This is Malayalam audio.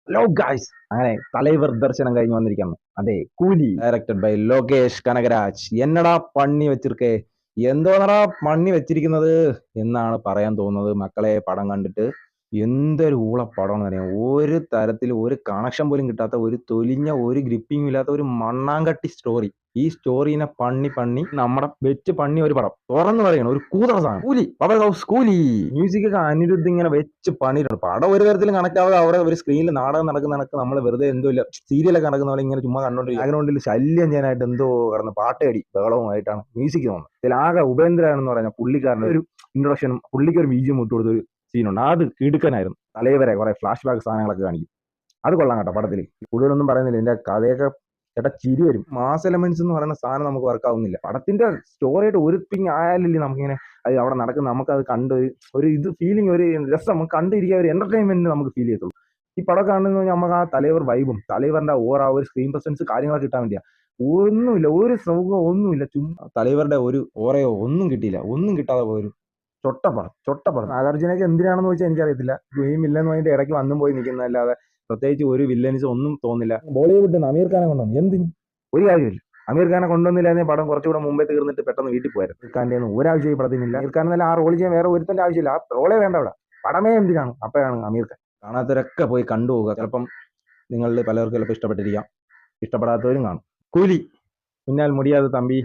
ഹലോ ഗായ്സ്, അങ്ങനെ തലൈവർ ദർശനം കഴിഞ്ഞ് വന്നിരിക്കുന്നു. അതെ, കൂലി ഡയറക്ടഡ് ബൈ ലോകേഷ് കനകരാജ്. എന്നടാ പണി വെച്ചിരിക്കേ, എന്തോന്നടാ പണി വെച്ചിരിക്കുന്നത് എന്നാണ് പറയാൻ തോന്നുന്നത് മക്കളെ. പടം കണ്ടിട്ട് എന്തൊരു ഊള പടം അറിയാം. ഒരു തരത്തിൽ ഒരു കണക്ഷൻ പോലും കിട്ടാത്ത, ഒരു തൊലിഞ്ഞ, ഒരു ഗ്രിപ്പിംഗ് ഇല്ലാത്ത ഒരു മണ്ണാങ്കട്ടി സ്റ്റോറി. ഈ സ്റ്റോറീനെ പണി പണി നമ്മുടെ വെച്ച് പണി ഒരു പടം തുറന്നു പറയണം. ഒരു കൂതറ സാധനം കൂലി, പവർ ഹൗസ് കൂലി. മ്യൂസിക് ഒക്കെ അനിരുദ്ധ് ഇങ്ങനെ വെച്ച് പണിയിട്ടുണ്ട്. പടം ഒരു തരത്തിലും കണക്ട് ആവാതെ അവിടെ ഒരു സ്ക്രീനിൽ നാടകം നടക്കുന്ന കണക്ക് നമ്മൾ വെറുതെ എന്തോ ഇല്ല സീരിയലൊക്കെ നടക്കുന്ന പോലെ ഇങ്ങനെ ചുമ്മാ കണ്ടോണ്ടിരിക്കും. ബാക്ക്ഗ്രൗണ്ടിൽ ശല്യം ചെയ്യാനായിട്ട് എന്തോ കിടന്ന് പാട്ടടി ബഹളവുമായിട്ടാണ് മ്യൂസിക് തോന്നുന്നത്. ഇതിലാകെ ഉപേന്ദ്രൻ പറഞ്ഞ പുള്ളിക്കാരൻ്റെ ഒരു ഇൻട്രൊഡക്ഷനും പുള്ളിക്ക് ഒരു ബീജം ഇട്ട് കൊടുത്ത ഒരു സീനുണ്ട്. അത് കിടുക്കനായിരുന്നു. തലവരെ കുറെ ഫ്ലാഷ് ബാക്ക് സാധനങ്ങളൊക്കെ കാണിക്കും. അത് കൊള്ളാം കേട്ടോ പടത്തിൽ. കൂടുതലൊന്നും പറയുന്നില്ല. ഇതിന്റെ കഥയൊക്കെ ചേട്ടാ ചിരി വരും. മാസ് എലമെന്റ്സ് എന്ന് പറയുന്ന സാധനം നമുക്ക് വർക്ക് ആവുന്നില്ല. പടത്തിന്റെ സ്റ്റോറിയായിട്ട് ഒരു പിങ് ആയാലില്ലേ നമുക്കിങ്ങനെ അത് അവിടെ നടക്കുന്ന നമുക്കത് കണ്ട് ഒരു ഇത് ഫീലിംഗ്, ഒരു രസം നമുക്ക് കണ്ടിരിക്കാൻ, ഒരു എന്റർടൈൻമെന്റ് നമുക്ക് ഫീൽ ചെയ്യത്തുള്ളൂ. ഈ പടം കാണുന്ന നമുക്ക് ആ തലവർ വൈബും തലവറിന്റെ ഓറ, ഒരു സ്ക്രീൻ പ്രസൻസ് കാര്യങ്ങളൊക്കെ കിട്ടാൻ വേണ്ടിയാ. ഒന്നുമില്ല, ഒരു സുഖമോ ഒന്നുമില്ല. ചുമ്മാ തലവറുടെ ഒരു ഓറയോ ഒന്നും കിട്ടിയില്ല. ഒന്നും കിട്ടാതെ പോയൊരു ചൊട്ടപ്പടം. നാഗാർജുനൊക്കെ എന്തിനാണെന്ന് ചോദിച്ചാൽ എനിക്കറിയത്തില്ല. ഗെയിം ഇല്ലെന്ന് പറഞ്ഞിട്ട് ഇടയ്ക്ക് വന്നും പോയി നിൽക്കുന്നതല്ലാതെ പ്രത്യേകിച്ച് ഒരു വില്ലൻസ് ഒന്നും തോന്നില്ല. ബോളിവുഡ് അമീർ ഖാനെ കൊണ്ടുവന്നു, എന്തിന്? ഒരു കാര്യമില്ല. അമീർ ഖാനെ കൊണ്ടുവന്നില്ലായിരുന്നെ പടം കുറച്ചുകൂടെ മുമ്പേ തീർന്നിട്ട് പെട്ടെന്ന് വീട്ടിൽ പോയായിരുന്നു. അമീർ ഖാന്റെ ഒന്നും ഒരാവശ്യം ഈ പടത്തിനില്ല. അമീർ ഖാൻ എന്നല്ല, ആ റോൾ ചെയ്യാൻ വേറെ ഒരുത്തന്റെ ആവശ്യമില്ല. ആ റോളേ വേണ്ട അവിടെ. പടമേ എന്തിനാണ്? അപ്പോഴാണ് അമീർ ഖാൻ. കാണാത്തവരൊക്കെ പോയി കണ്ടുപോകുക. ചിലപ്പം നിങ്ങളിൽ പലർക്കും ചിലപ്പോൾ ഇഷ്ടപ്പെട്ടിരിക്കാം, ഇഷ്ടപ്പെടാത്തവരും കാണും. കൂലി, പിന്നാൽ മുടിയാതെ തമ്പി.